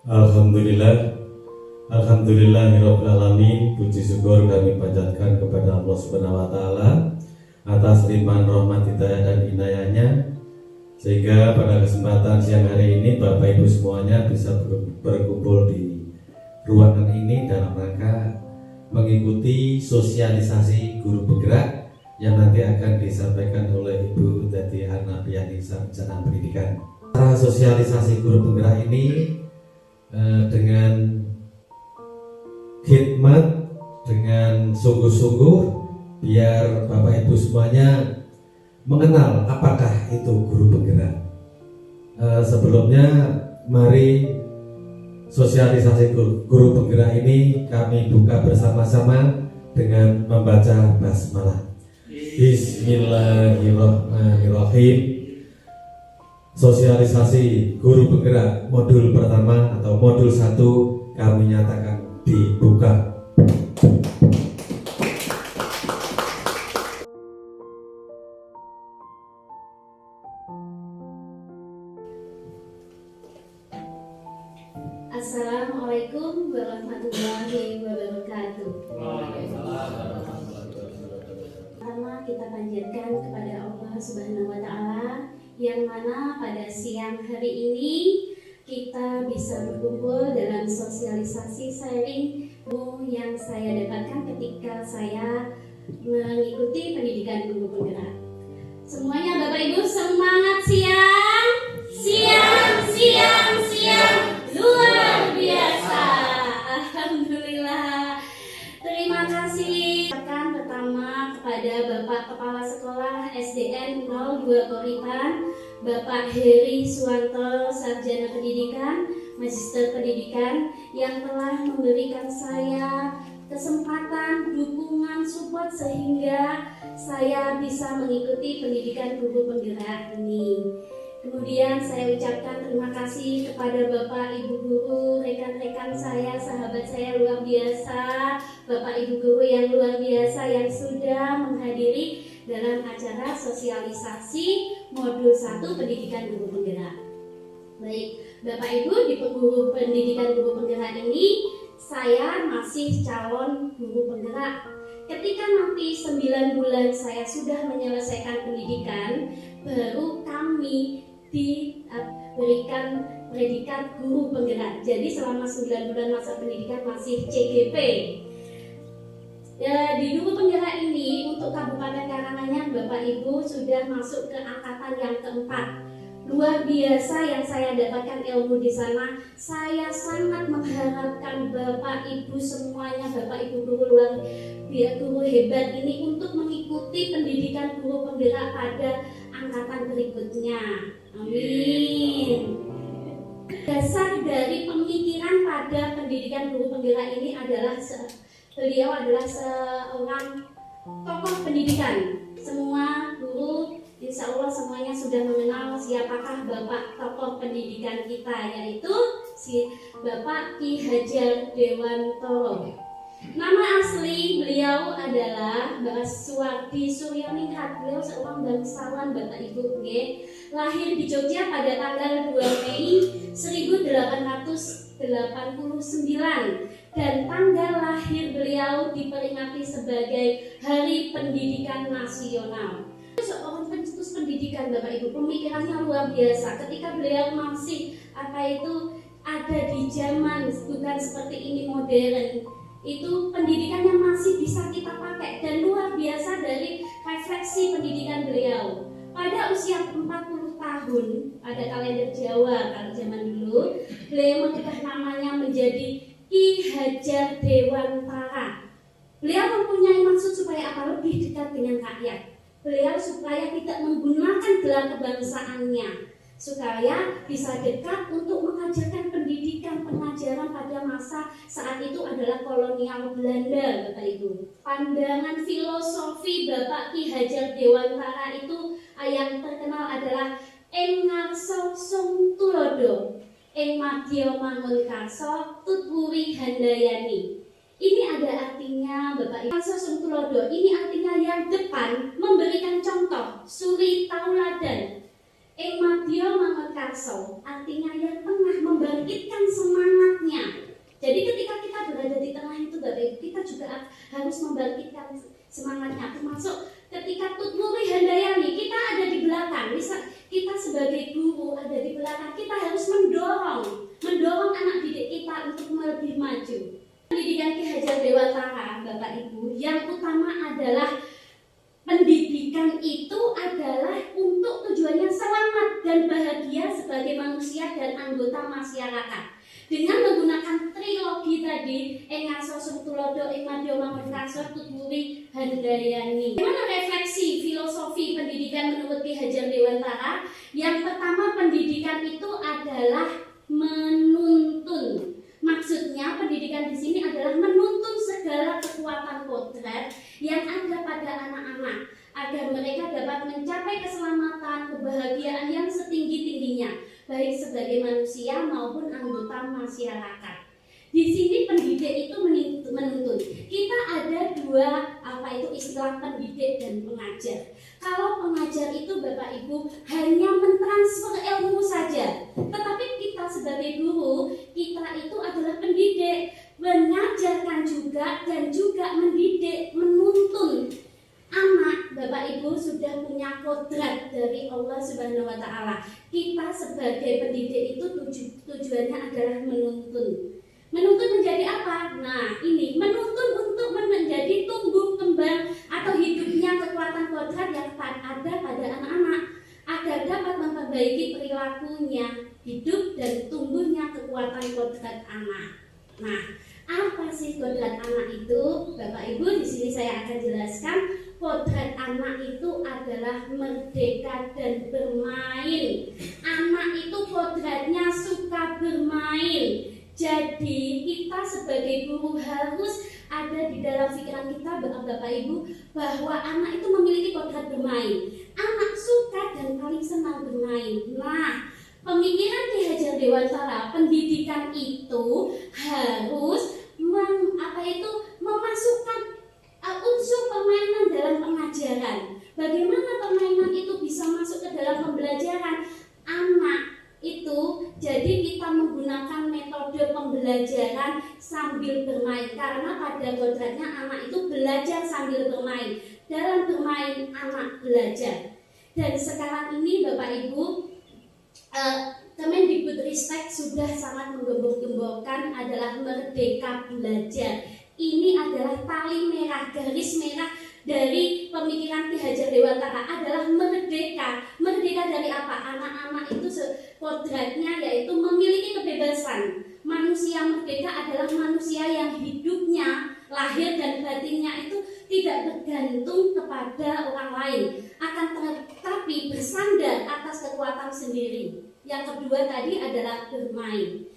Alhamdulillah, Alhamdulillahirabbil alamin. Puji syukur kami panjatkan kepada Allah Subhanahu wa taala atas limpahan rahmat, hidayah dan inayahnya, sehingga pada kesempatan siang hari ini Bapak Ibu semuanya bisa berkumpul di ruangan ini dalam rangka mengikuti sosialisasi guru penggerak yang nanti akan disampaikan oleh Ibu Teti Arnabiani, Sarjana Pendidikan. Cara sosialisasi guru penggerak ini dengan khidmat, dengan sungguh-sungguh, biar Bapak Ibu semuanya mengenal apakah itu guru penggerak. Sebelumnya mari sosialisasi guru penggerak ini kami buka bersama-sama dengan membaca basmalah. Bismillahirrahmanirrahim. Sosialisasi guru penggerak modul pertama atau modul 1 kami nyatakan dibuka. Assalamualaikum warahmatullahi wabarakatuh. Pertama kita panjatkan kepada Allah Subhanahu wa taala, yang mana pada siang hari ini kita bisa berkumpul dalam sosialisasi sharing yang saya dapatkan ketika saya mengikuti pendidikan guru penggerak. Semuanya Bapak Ibu semangat siang, siang, siang, siang, luar biasa. Alhamdulillah. Terima kasih pertama kepada Bapak Kepala Sekolah SDN 02 Koripan, Bapak Heri Suwanto, Sarjana Pendidikan, Magister Pendidikan, yang telah memberikan saya kesempatan, dukungan, support sehingga saya bisa mengikuti pendidikan guru penggerak ini. Kemudian saya ucapkan terima kasih kepada Bapak Ibu guru, rekan-rekan saya, sahabat saya luar biasa, Bapak Ibu guru yang luar biasa yang sudah menghadiri dalam acara sosialisasi modul 1 pendidikan guru penggerak. Baik, Bapak Ibu, di guru pendidikan guru penggerak ini saya masih calon guru penggerak. Ketika nanti 9 bulan saya sudah menyelesaikan pendidikan, baru kami diberikan predikat guru penggerak. Jadi selama 9 bulan masa pendidikan masih CGP. Ya, di guru penggerak ini untuk Kabupaten Karanganyar Bapak Ibu sudah masuk ke angkatan yang keempat. Luar biasa yang saya dapatkan ilmu di sana. Saya sangat mengharapkan Bapak Ibu semuanya, Bapak Ibu guru luar biasa, guru hebat ini untuk mengikuti pendidikan guru penggerak pada angkatan berikutnya. Amin. Dasar dari pemikiran pada pendidikan guru penggerak ini adalah beliau adalah seorang tokoh pendidikan. Semua guru insya Allah semuanya sudah mengenal siapakah Bapak tokoh pendidikan kita, yaitu si Bapak Ki Hajar Dewantoro. Nama asli beliau adalah Mbak Suwardi Suryaningrat. Beliau seorang bangsawan Bapak Ibu. Lahir di Jogja pada tanggal 2 Mei 1889 dan tanggal lahir beliau diperingati sebagai Hari Pendidikan Nasional. Seorang pencetus pendidikan Bapak Ibu, pemikirannya luar biasa. Ketika beliau masih ada di zaman bukan seperti ini modern, itu pendidikannya masih bisa kita pakai dan luar biasa dari refleksi pendidikan beliau. Pada usia 40 tahun pada kalender Jawa kalau zaman dulu, beliau mengubah namanya menjadi Ki Hajar Dewantara. Beliau mempunyai maksud supaya apa? Lebih dekat dengan rakyat. Beliau supaya tidak menggunakan gelar kebangsaannya, supaya bisa dekat untuk mengajarkan pendidikan pengajaran pada masa saat itu adalah kolonial Belanda, Bapak Ibu. Pandangan filosofi Bapak Ki Hajar Dewantara itu yang terkenal adalah Ing ngarsa sung tulodo, ing madya mangun karsa tutwuri handayani. Ini ada artinya Bapak Ibu. Ngarsa sung tulodo ini artinya yang depan, memberikan contoh, suri tauladan. Ing madya mangun karsa artinya yang tengah, membangkitkan semangat adalah pendidikan itu adalah untuk tujuannya selamat dan bahagia sebagai manusia dan anggota masyarakat. Dengan menggunakan trilogi tadi, ing ngaso sing tulodo ing madya mamekasa tuturi handayani. Bagaimana refleksi filosofi pendidikan menurut Ki Hajar Dewantara? Yang pertama, pendidikan itu adalah menuntun. Maksudnya pendidikan di sini adalah menuntun segala kekuatan kodrat yang ada pada anak-anak agar mereka dapat mencapai keselamatan, kebahagiaan yang setinggi-tingginya, baik sebagai manusia maupun anggota masyarakat. Di sini pendidik itu menuntun. Kita ada dua istilah pendidik dan pengajar. Kalau pengajar itu Bapak Ibu hanya mentransfer ilmu saja, tetapi kita sebagai guru, kita itu adalah pendidik, mengajarkan juga dan juga mendidik, menuntun. Anak Bapak Ibu sudah punya kodrat dari Allah Subhanahu wa Ta'ala. Kita sebagai pendidik itu tujuannya adalah menuntun. Menuntun menjadi apa? Nah, ini menuntun untuk menjadi tumbuh kembang atau hidupnya kekuatan kodrat yang ada pada anak-anak agar dapat memperbaiki perilakunya, hidup dan tumbuhnya kekuatan kodrat anak. Nah, apa sih kodrat anak itu? Bapak Ibu, di sini saya akan jelaskan. Kodrat anak itu adalah merdeka dan bermain. Anak itu kodratnya suka bermain. Jadi kita sebagai guru harus ada di dalam pikiran kita Bapak Ibu bahwa anak itu memiliki kodrat bermain. Anak suka dan paling senang bermain. Nah, pemikiran Ki Hajar Dewantara, pendidikan itu harus memasukkan unsur permainan dalam pengajaran. Bagaimana permainan itu bisa masuk ke dalam pembelajaran anak itu? Jadi kita menggunakan metode pembelajaran sambil bermain, karena pada kodratnya anak itu belajar sambil bermain. Dalam bermain anak belajar. Dan sekarang ini Bapak Ibu, Kemendikbudristek sudah sangat menggembok-gembokkan adalah merdeka belajar. Ini adalah tali merah, garis merah dari pemikiran Ki Hajar Dewantara adalah merdeka. Merdeka dari apa? Anak-anak itu kodratnya yaitu memiliki kebebasan. Manusia merdeka adalah manusia yang hidupnya, lahir dan batinnya itu tidak bergantung kepada orang lain, akan tetapi bersandar atas kekuatan sendiri. Yang kedua tadi adalah bermain.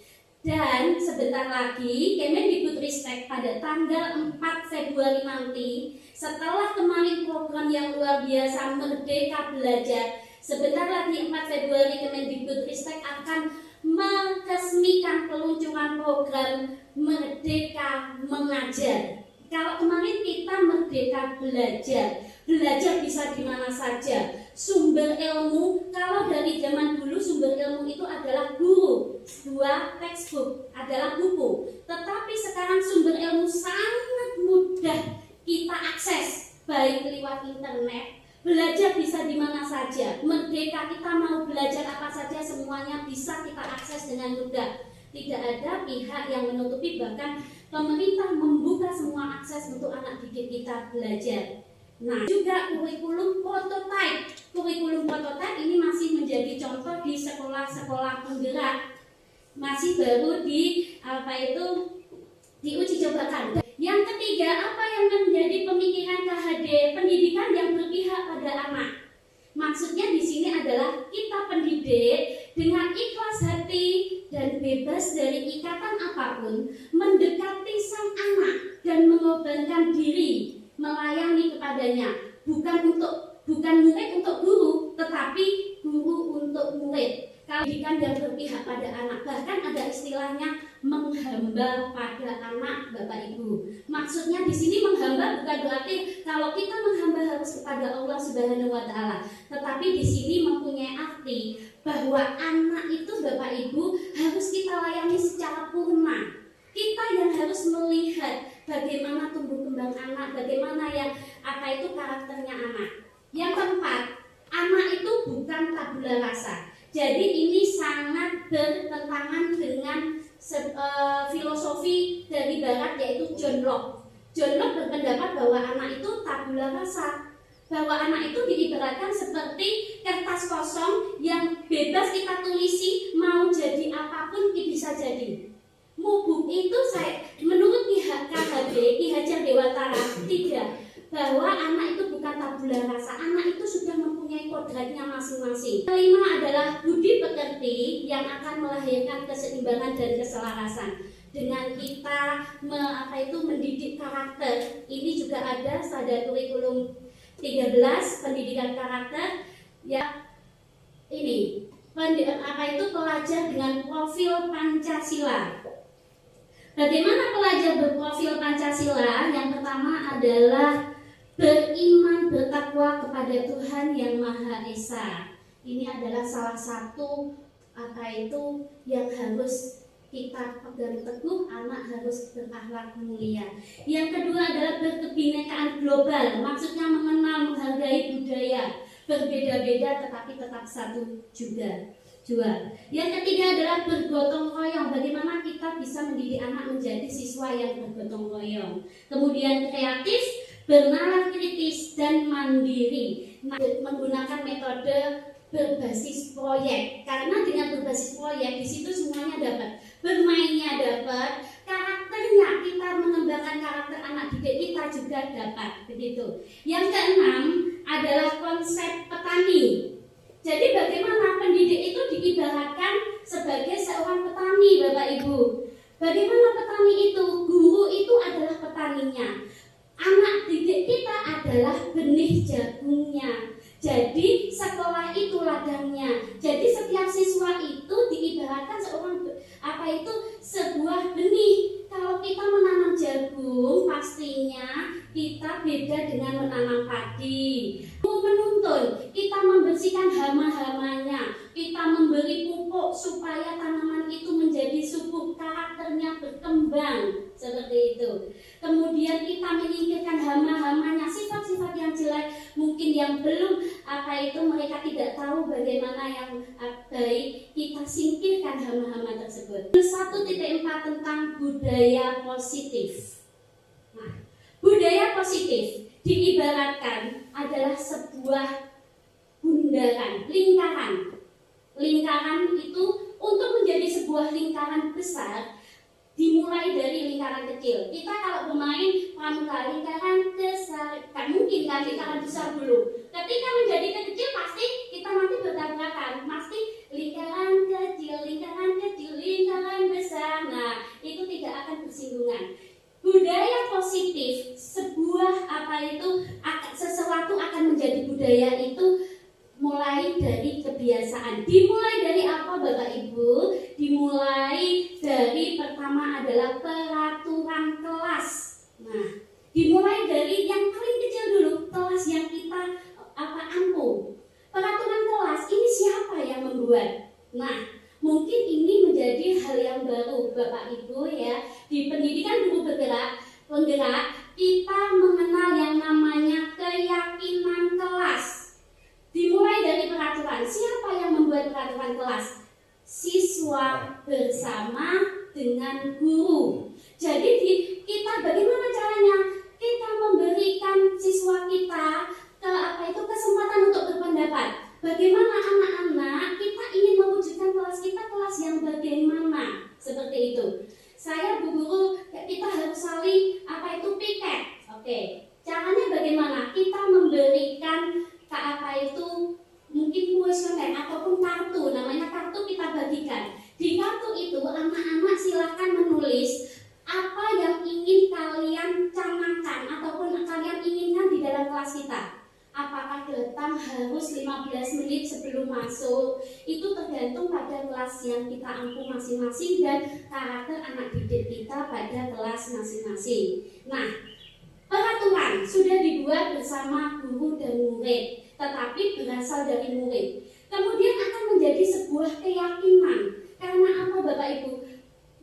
Dan sebentar lagi Kemendikbudristek pada tanggal 4 Februari nanti, setelah kemarin program yang luar biasa Merdeka Belajar, sebentar lagi 4 Februari Kemendikbudristek akan meresmikan peluncuran program Merdeka Mengajar. Kalau kemarin kita Merdeka Belajar, belajar bisa di mana saja. Sumber ilmu, kalau dari zaman dulu sumber ilmu itu adalah guru, dua textbook adalah buku. Tetapi sekarang sumber ilmu sangat mudah kita akses, baik lewat internet. Belajar bisa di mana saja. Merdeka, kita mau belajar apa saja semuanya bisa kita akses dengan mudah. Tidak ada pihak yang menutupi, bahkan pemerintah membuka semua akses untuk anak didik kita belajar. Nah, juga kurikulum prototype. Kurikulum prototype ini masih menjadi contoh di sekolah-sekolah penggerak. Masih baru diuji cobakan. Yang ketiga, apa yang menjadi pemikiran KHD? Pendidikan yang berpihak pada anak. Maksudnya di sini adalah kita pendidik dengan ikhlas hati dan bebas dari ikatan apapun, mendekati sang anak dan mengorbankan diri melayani kepadanya, bukan murid untuk guru, tetapi guru untuk murid. Pendidikan yang berpihak pada anak, bahkan ada istilahnya menghamba pada anak, Bapak Ibu. Maksudnya di sini menghamba bukan berarti kalau kita menghamba harus kepada Allah Subhanahu wa Ta'ala, tetapi di sini mempunyai arti bahwa anak itu Bapak Ibu harus kita layani secara purna. Kita yang harus melihat bagaimana tumbuh kembang anak, bagaimana karakternya anak. Yang keempat, anak itu bukan tabula rasa. Jadi ini sangat bertentangan dengan filosofi dari Barat, yaitu John Locke. John Locke berpendapat bahwa anak itu tabula rasa, bahwa anak itu diibaratkan seperti kertas kosong yang bebas kita tulisi, mau jadi apapun bisa jadi. Buku itu menurut pihak KHB, Ki Hajar Dewantara, tidak, bahwa anak itu bukan tabula rasa, anak itu sudah mempunyai kodratnya masing-masing. Kelima adalah budi pekerti yang akan melahirkan keseimbangan dan keselarasan. Dengan kita mendidik karakter, ini juga ada pada kurikulum 13 pendidikan karakter, ya ini pelajar dengan profil Pancasila. Bagaimana pelajar berprofil Pancasila? Yang pertama adalah beriman bertakwa kepada Tuhan yang Maha Esa. Ini adalah salah satu yang harus kita pegang teguh, anak harus berakhlak mulia. Yang kedua adalah berkebinekaan global, maksudnya mengenal, menghargai budaya, berbeda-beda tetapi tetap satu juga. Yang ketiga adalah bergotong royong, bagaimana kita bisa mendidik anak menjadi siswa yang bergotong royong. Kemudian kreatif, bernalar kritis, dan mandiri, menggunakan metode berbasis proyek, karena dengan berbasis proyek di situ semuanya dapat, bermainnya dapat, karakternya, kita mengembangkan karakter anak didik kita juga dapat, begitu. Yang keenam adalah konsep petani. Jadi bagaimana pendidik itu diibaratkan sebagai seorang petani, Bapak Ibu. Bagaimana petani itu? Guru itu adalah petaninya. Anak didik kita adalah benih jagungnya. Jadi sekolah itu ladangnya. Jadi setiap siswa itu diibaratkan sebuah benih. Kalau kita menanam jagung, pastinya kita beda dengan menanam padi. Menuntun, kita membersihkan hama-hamanya, kita memberi pupuk supaya tanaman itu menjadi subur, karakternya berkembang, seperti itu. Kemudian kita menyingkirkan hama-hamanya, sifat-sifat yang jelek, mungkin yang belum mereka tidak tahu bagaimana yang baik, kita singkirkan hama-hama tersebut. 1.4 tentang budaya positif. Nah, budaya positif diibaratkan adalah sebuah bundaran, lingkaran. Lingkaran itu untuk menjadi sebuah lingkaran besar dimulai dari lingkaran kecil. Kita kalau bermain pramuka lingkaran besar, kan mungkin kan lingkaran besar dulu. Ketika menjadi kecil pasti kita nanti bertabrakan, pasti lingkaran kecil, lingkaran besar. Nah, itu tidak akan bersinggungan. Budaya positif, sesuatu akan menjadi budaya itu mulai dari kebiasaan. Dimulai dari apa, Bapak Ibu? Dimulai dari pertama adalah peraturan kelas. Nah, dimulai dari yang paling kecil dulu, kelas yang kita ampuh. Peraturan kelas ini siapa yang membuat? Nah, mungkin ini menjadi hal yang baru, Bapak Ibu ya. Di pendidikan guru penggerak, kita mengenal yang namanya keyakinan kelas. Dimulai dari peraturan. Siapa yang membuat peraturan kelas? Siswa bersama dengan guru. Jadi kita bagaimana caranya? Kita memberikan siswa kita kesempatan untuk berpendapat. Bagaimana anak-anak kita ingin mewujudkan kelas kita kelas yang bagaimana? Seperti itu. Saya Bu Guru, kita harus saling piket. Oke. Caranya bagaimana? Kita memberikan mungkin kuesioner ataupun kartu, namanya kartu kita bagikan. Di kartu itu anak-anak silahkan menulis apa yang ingin kalian canangkan ataupun kalian inginkan di dalam kelas kita. Apakah datang harus 15 menit sebelum masuk? Itu tergantung pada kelas yang kita ampuh masing-masing dan karakter anak didik kita pada kelas masing-masing. Nah, peraturan sudah dibuat bersama guru dan murid, tetapi berasal dari murid. Kemudian akan menjadi sebuah keyakinan. Karena apa, Bapak Ibu?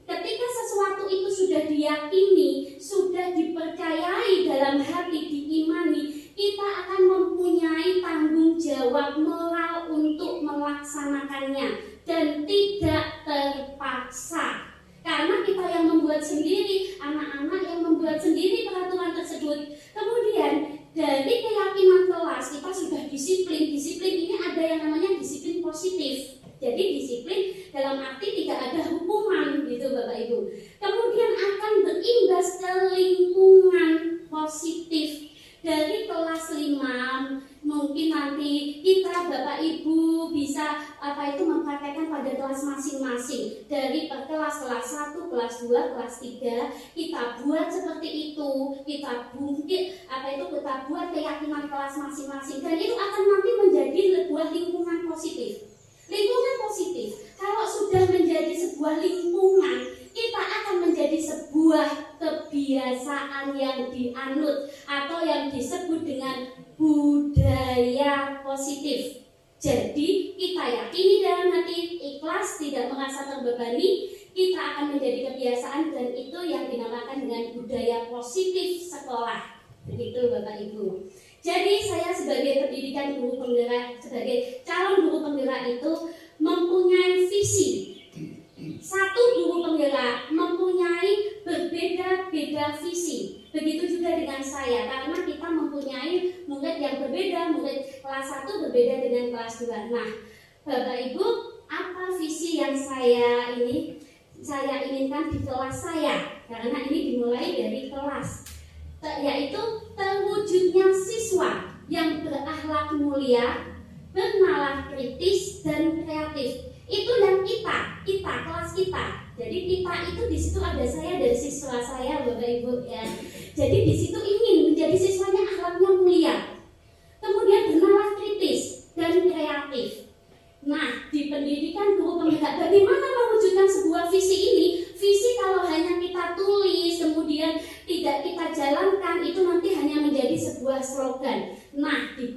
Ketika sesuatu itu sudah diyakini, sudah dipercayai dalam hati, diimani, kita akan mempunyai tanggung jawab moral untuk melaksanakannya dan tidak terpaksa. Karena kita yang membuat sendiri, anak-anak yang membuat sendiri peraturan tersebut. Kemudian dari keyakinan kelas kita sudah disiplin. Disiplin ini ada yang namanya disiplin positif. Jadi disiplin dalam arti tidak ada hukuman gitu Bapak Ibu. Kemudian akan berimbas ke lingkungan positif. Dari kelas 5 mungkin nanti kita Bapak Ibu bisa mempraktekkan pada kelas masing-masing. Dari kelas 1, kelas 2, kelas 3 kita buat seperti itu. Kita kita buat keyakinan kelas masing-masing dan itu akan nanti menjadi sebuah lingkungan positif. Lingkungan positif kalau sudah menjadi sebuah lingkungan, kita akan menjadi sebuah kebiasaan yang dianut atau yang disebut dengan budaya positif. Jadi kita yakini dalam hati, ikhlas, tidak merasa terbebani, kita akan menjadi kebiasaan dan itu yang dinamakan dengan budaya positif sekolah. Begitu Bapak Ibu. Jadi saya sebagai pendidikan guru penggerak, sebagai calon guru penggerak itu mempunyai visi. Satu guru penggerak mempunyai berbeda-beda visi. Begitu juga dengan saya, karena kita mempunyai murid yang berbeda, murid kelas 1 berbeda dengan kelas 2. Nah, Bapak Ibu, apa visi yang saya inginkan di kelas saya? Karena ini dimulai dari kelas, yaitu terwujudnya siswa yang berakhlak mulia, bernalar kritis dan kreatif. Itu yang kita kelas kita. Jadi kita itu di situ ada saya dan siswa saya Bapak Ibu ya. Jadi di situ ingin menjadi siswanya akhlaknya mulia. Kemudian bernalar kritis dan kreatif. Nah, di pendidikan guru penggerak bagaimana mewujudkan sebuah visi ini? Visi kalau hanya kita tulis kemudian tidak kita jalankan itu nanti hanya menjadi sebuah slogan. Nah, di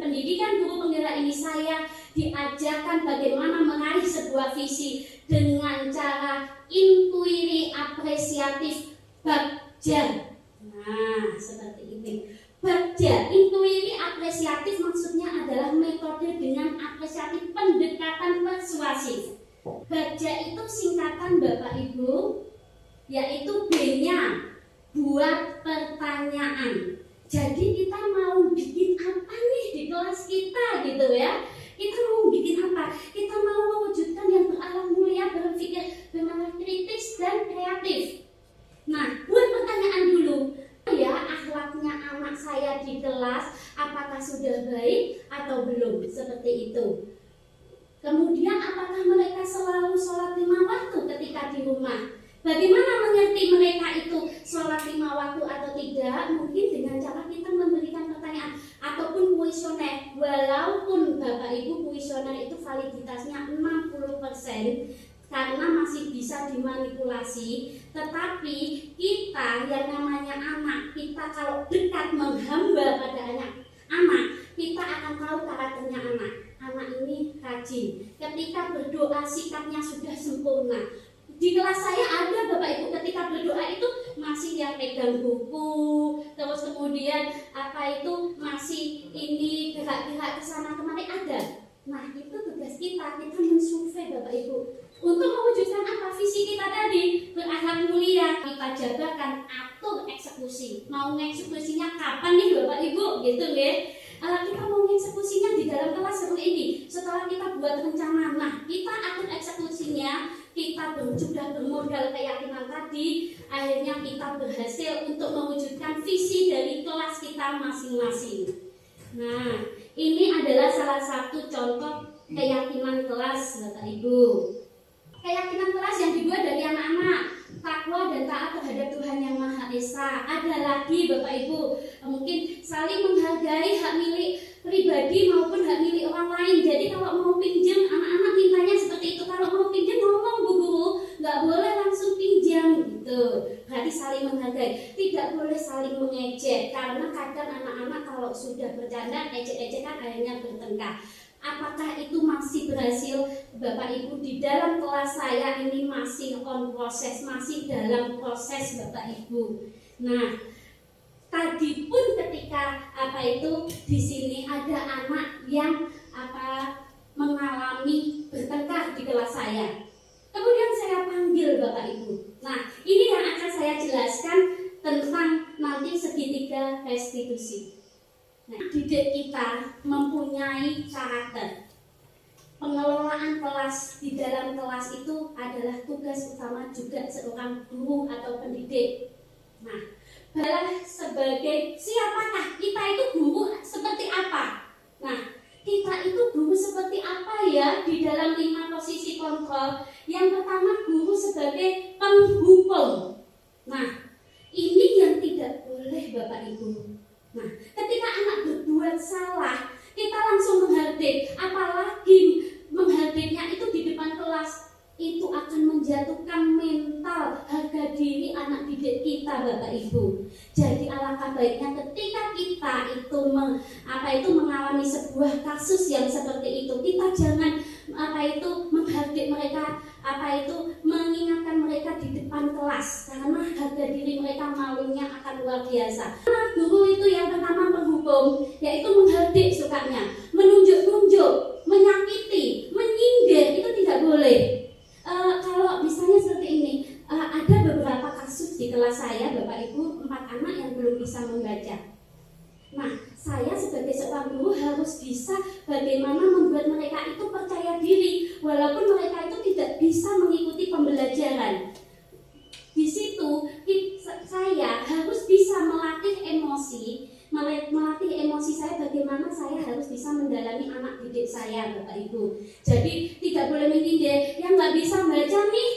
pendidikan guru penggerak ini saya diajarkan bagaimana meraih sebuah visi dengan cara intuisi apresiatif bagja. Nah, seperti ini. Bagja, intuisi apresiatif maksudnya adalah metode dengan apresiatif pendekatan persuasif. Bagja itu singkatan Bapak Ibu, yaitu B-nya buat pertanyaan. Jadi kita mau bikin apa nih di kelas kita gitu ya? Kita mau bikin apa? Kita mau mewujudkan yang berakhlak mulia, berpikir, bernalar kritis dan kreatif. Nah, buat pertanyaan dulu. Ya, akhlaknya anak saya di kelas apakah sudah baik atau belum? Seperti itu. Kemudian apakah mereka selalu sholat 5 waktu ketika di rumah? Bagaimana mengerti mereka itu sholat 5 waktu atau tidak? Mungkin dengan cara kita memberikan pertanyaan ataupun kuesioner. Walaupun Bapak Ibu kuesioner itu validitasnya 60% karena masih bisa dimanipulasi, tetapi kita yang namanya anak, kita kalau dekat menghamba pada anak, kita akan tahu karakternya anak. Anak ini rajin. Ketika berdoa sikapnya sudah sempurna. Di kelas saya ada Bapak Ibu ketika berdoa itu masih yang pegang buku, terus kemudian masih ini gerak-gerak ke sana kemari ada. Nah, itu tugas kita mensurvei Bapak Ibu untuk mewujudkan apa visi kita tadi, berakhlak mulia. Kita jabarkan, atur eksekusi. Mau eksekusinya kapan nih Bapak Ibu gitu nggih? Kita mau eksekusinya di dalam kelas seperti ini. Setelah kita buat rencana, nah kita atur eksekusinya. Kita sudah bermodal keyakinan tadi, akhirnya kita berhasil untuk mewujudkan visi dari kelas kita masing-masing. Nah, ini adalah salah satu contoh keyakinan kelas Bapak Ibu. Keyakinan kelas yang dibuat dari anak-anak, takwa dan taat terhadap Tuhan Yang Maha Esa. Ada lagi Bapak Ibu, mungkin saling menghargai hak milik pribadi maupun hak milik orang lain. Jadi kalau mau pinjam, anak-anak mintanya seperti itu. Kalau mau pinjam ngomong Bu Guru, nggak boleh langsung pinjam gitu. Berarti saling menghargai, tidak boleh saling mengejek. Karena kadang anak-anak kalau sudah bercanda, ejek-ejekan akhirnya bertengkar. Apakah itu masih berhasil Bapak Ibu? Di dalam kelas saya ini masih on proses, masih dalam proses Bapak Ibu. Nah, tadi pun ketika di sini ada anak yang mengalami bertengkar di kelas saya. Kemudian saya panggil Bapak Ibu. Nah, ini yang akan saya jelaskan tentang restitusi. Nah, didik kita mempunyai karakter. Pengelolaan kelas di dalam kelas itu adalah tugas utama juga seorang guru atau pendidik. Nah, adalah sebagai siapakah kita itu guru seperti apa? Nah, kita itu guru seperti apa ya di dalam 5 posisi kontrol? Yang pertama, guru sebagai penghubung. Nah, ini yang tidak boleh Bapak Ibu. Nah, ketika anak berbuat salah, kita langsung menghardik, apalagi menghardiknya itu di depan kelas, itu akan menjatuhkan mental harga diri anak didik kita Bapak Ibu. Jadi alangkah baiknya ketika kita itu mengalami sebuah kasus yang seperti itu, kita jangan menghardik mereka, mengingatkan mereka di depan kelas, karena harga diri mereka malunya akan luar biasa. Nah, guru itu yang pertama penghukum, yaitu menghardik sukanya, menunjuk-nunjuk, menyakiti, menyindir, itu tidak boleh. Kalau misalnya seperti ini, ada beberapa kasus di kelas saya Bapak Ibu, 4 anak yang belum bisa membaca. Nah, saya sebagai seorang guru harus bisa bagaimana membuat mereka itu percaya diri walaupun mereka itu tidak bisa mengikuti pembelajaran. Di situ saya harus bisa melatih emosi saya, bagaimana saya harus bisa mendalami anak didik saya Bapak Ibu. Jadi tidak boleh menyindir, yang nggak bisa baca nih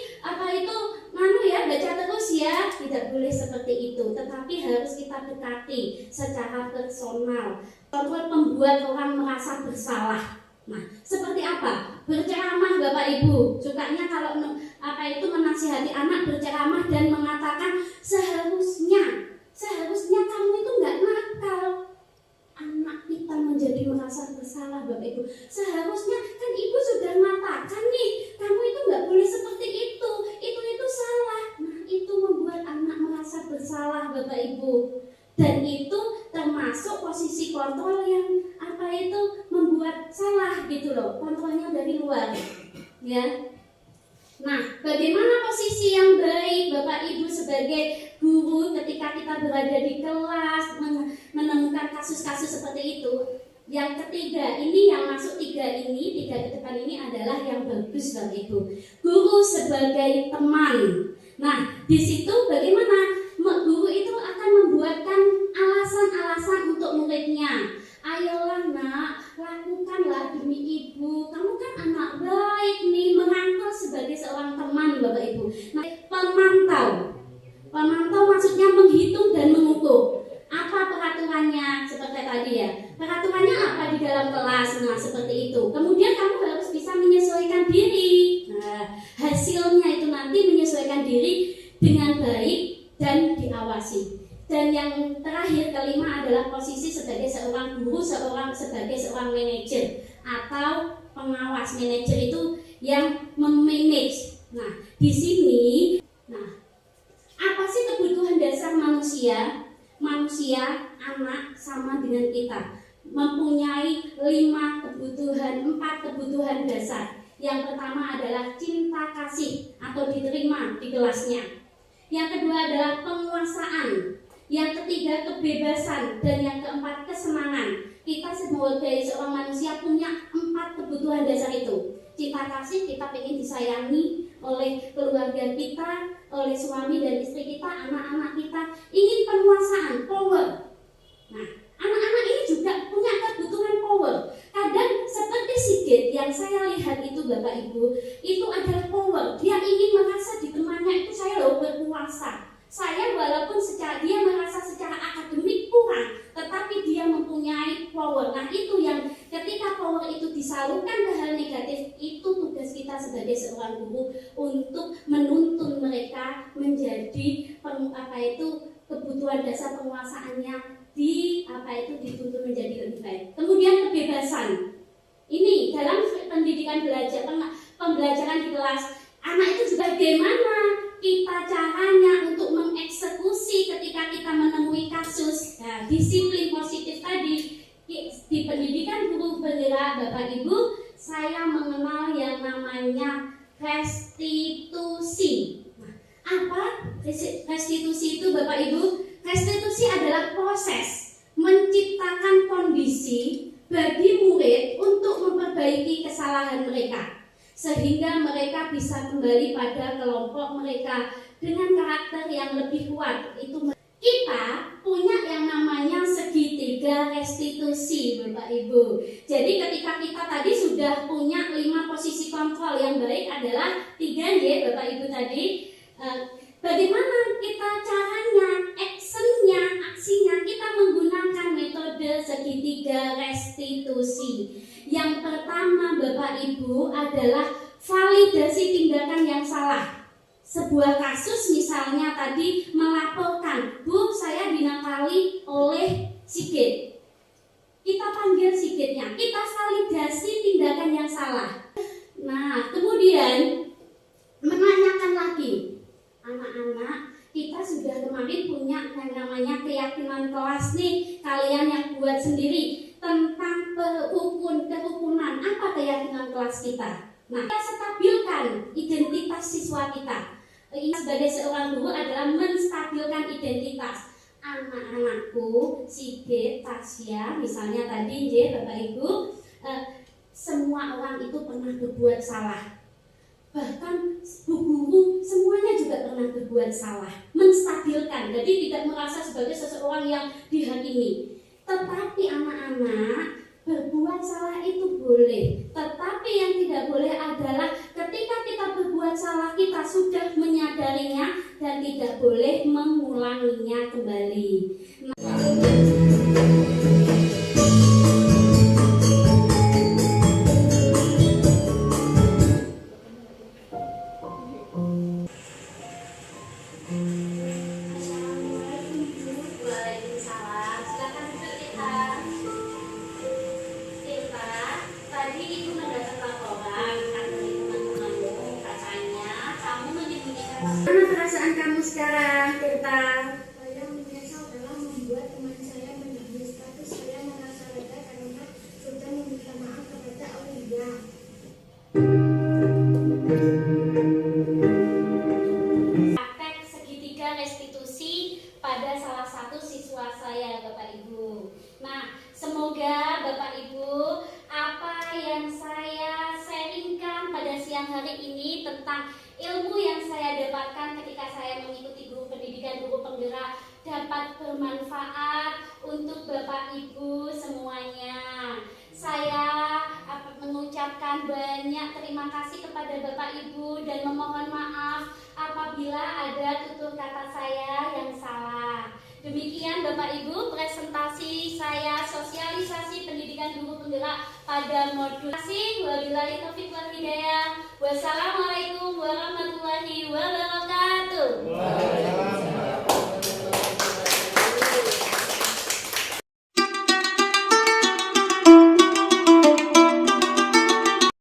baca terus ya, tidak boleh seperti itu. Tetapi harus kita dekati secara personal. Kontrol membuat orang merasa bersalah. Nah, seperti apa? Berceramah Bapak Ibu. Sukanya kalau menasihati anak, berceramah dan mengatakan seharusnya kamu itu nggak nakal. Anak kita menjadi merasa bersalah Bapak Ibu. Seharusnya kan Ibu sudah mengatakan nih, kamu itu nggak boleh seperti itu salah. Nah, itu membuat anak merasa bersalah Bapak Ibu. Dan itu termasuk posisi kontrol yang membuat salah gitu loh, kontrolnya dari luar ya. Nah, bagaimana posisi yang baik Bapak Ibu sebagai guru ketika kita berada di kelas menemukan kasus-kasus seperti itu? Yang ketiga, ini yang masuk tiga ke depan ini adalah yang bagus Bapak Ibu. Guru sebagai teman. Nah, di situ bagaimana guru itu akan membuatkan alasan-alasan untuk muridnya. Ayolah nak, lakukanlah demi ibu. Kamu kan anak baik nih, merangkul sebagai seorang teman Bapak Ibu. Nah, pemantau maksudnya menghitung dan mengukur. Apa peraturannya seperti tadi ya? Peraturannya apa di dalam kelas? Nah, seperti itu. Kemudian kamu harus bisa menyesuaikan diri. Nah, hasilnya itu nanti menyesuaikan diri dengan baik dan diawasi. Dan yang terakhir, kelima adalah posisi sebagai seorang guru, sebagai seorang manajer atau pengawas. Manajer itu yang memanage. Nah, di sini, apa sih kebutuhan dasar manusia? Manusia, anak sama dengan kita mempunyai 4 kebutuhan dasar. Yang pertama adalah cinta kasih atau diterima di kelasnya. Yang kedua adalah penguasaan. Yang ketiga kebebasan, dan yang keempat kesenangan. Kita sebagai seorang manusia punya 4 kebutuhan dasar itu. Cinta kasih, kita ingin disayangi oleh keluarga kita, oleh suami dan istri kita, anak-anak kita. Ingin penguasaan, power. Nah, anak-anak ini juga punya kebutuhan power. Kadang seperti Sigit yang saya lihat itu Bapak Ibu, itu adalah power. Dia ingin merasa di temannya itu saya berkuasa. Saya walaupun dia merasa secara akademik kurang, tetapi dia mempunyai power. Nah, itu yang ketika power itu disalurkan ke hal negatif, itu tugas kita sebagai seorang guru untuk menuntun mereka menjadi kebutuhan dasar penguasaannya dituntun menjadi lebih baik. Kemudian kebebasan. Ini dalam pendidikan pembelajaran di kelas, anak itu juga bagaimana kita caranya untuk mengeksekusi ketika kita menemui kasus. Nah, disiplin positif tadi di pendidikan guru bergerak Bapak Ibu, saya mengenal yang namanya restitusi. Nah, apa restitusi itu Bapak Ibu? Restitusi adalah proses menciptakan kondisi bagi murid untuk memperbaiki kesalahan mereka, sehingga mereka bisa kembali pada kelompok mereka dengan karakter yang lebih kuat. Itu kita punya yang namanya segitiga restitusi, Bapak Ibu. Jadi ketika kita tadi sudah punya 5 posisi kontrol, yang baik adalah 3 ya Bapak Ibu tadi. Bagaimana kita caranya, actionnya, aksinya? Kita menggunakan metode segitiga restitusi. Yang pertama Bapak Ibu adalah validasi tindakan yang salah. Sebuah kasus misalnya tadi melaporkan, Bu, saya dinakali oleh Sigit. Kita panggil Sigitnya, kita validasi tindakan yang salah. Nah, kemudian menanyakan lagi, anak-anak, kita sudah kemarin punya yang namanya keyakinan kelas nih, kalian yang buat sendiri tentang kerukunan. Apa keyakinan kelas kita? Nah, kita stabilkan identitas siswa kita. Ini sebagai seorang guru adalah menstabilkan identitas anak-anakku, Sigit, Tasya, misalnya tadi ya Bapak Ibu, semua orang itu pernah berbuat salah. Bahkan bu guru semuanya juga pernah berbuat salah. Menstabilkan, jadi tidak merasa sebagai seseorang yang dihakimi. Tetapi anak-anak, berbuat salah itu boleh, tetapi yang tidak boleh adalah ketika kita berbuat salah, kita sudah menyadarinya dan tidak boleh mengulanginya kembali. Mana perasaan kamu sekarang, Tirta? Saya menyesal telah membuat teman saya menangis, tapi saya merasa lega karena sudah meminta maaf kepada Aulia. Praktek segitiga restitusi pada salah satu siswa saya, Bapak Ibu. Nah, semoga Bapak Ibu apa yang saya sharingkan pada siang hari ini tentang ilmu yang saya dapatkan ketika saya mengikuti guru pendidikan, guru penggerak, dapat bermanfaat untuk Bapak Ibu semuanya. Saya mengucapkan banyak terima kasih kepada Bapak Ibu dan memohon maaf apabila ada tutur kata saya yang salah. Demikian Bapak Ibu presentasi saya sosialisasi pendidikan guru penggerak pada modul. Terima kasih. Wabillahi taufiq wal hidayah. Wassalamualaikum warahmatullahi wabarakatuh.